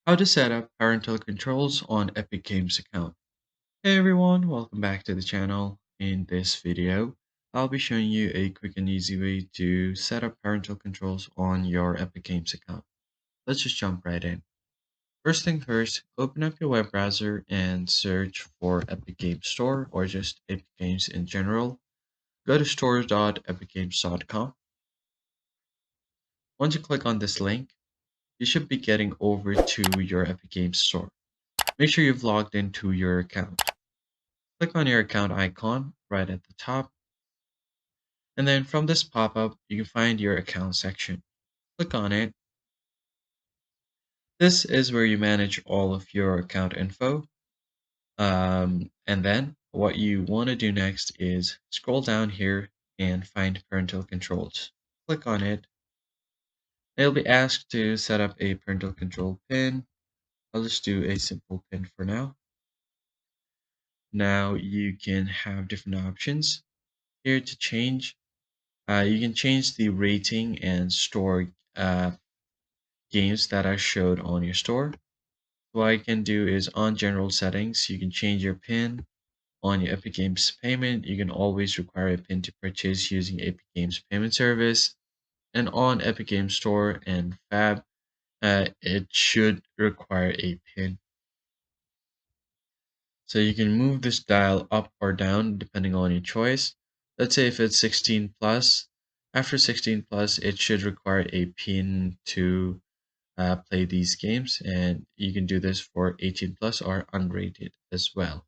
How to set up parental controls on Epic Games account. Hey everyone, welcome back to the channel. In this video, I'll be showing you a quick and easy way to set up parental controls on your Epic Games account. Let's just jump right in. First thing first, open up your web browser and search for Epic Games Store or just Epic Games in general. Go to store.epicgames.com. Once you click on this link, you should be getting over to your Epic Games Store. Make sure you've logged into your account. Click on your account icon right at the top, and then from this pop-up, you can find your account section. Click on it. This is where you manage all of your account info. And then what you want to do next is scroll down here and find parental controls. Click on it. It'll be asked to set up a parental control pin. I'll just do a simple pin for now. Now you can have different options here to change. You can change the rating and store games that are showed on your store. What I can do is on general settings, you can change your PIN. On your Epic Games payment, you can always require a PIN to purchase using Epic Games payment service. And on Epic Games Store and Fab, it should require a PIN. So you can move this dial up or down depending on your choice. Let's say if it's 16 plus, after 16 plus, it should require a PIN to play these games, and you can do this for 18 plus or unrated as well.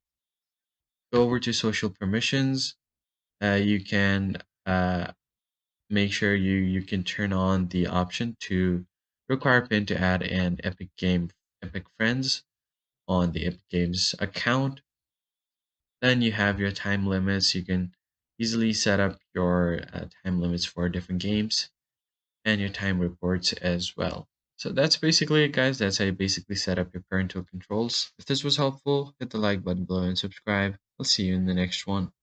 Go over to social permissions. You can make sure you can turn on the option to require PIN to add an Epic Friends on the Epic Games account. Then you have your time limits. You can easily set up your time limits for different games and your time reports as well. So that's basically it, guys. That's how you basically set up your parental controls. If this was helpful, hit the like button below and subscribe. I'll see you in the next one.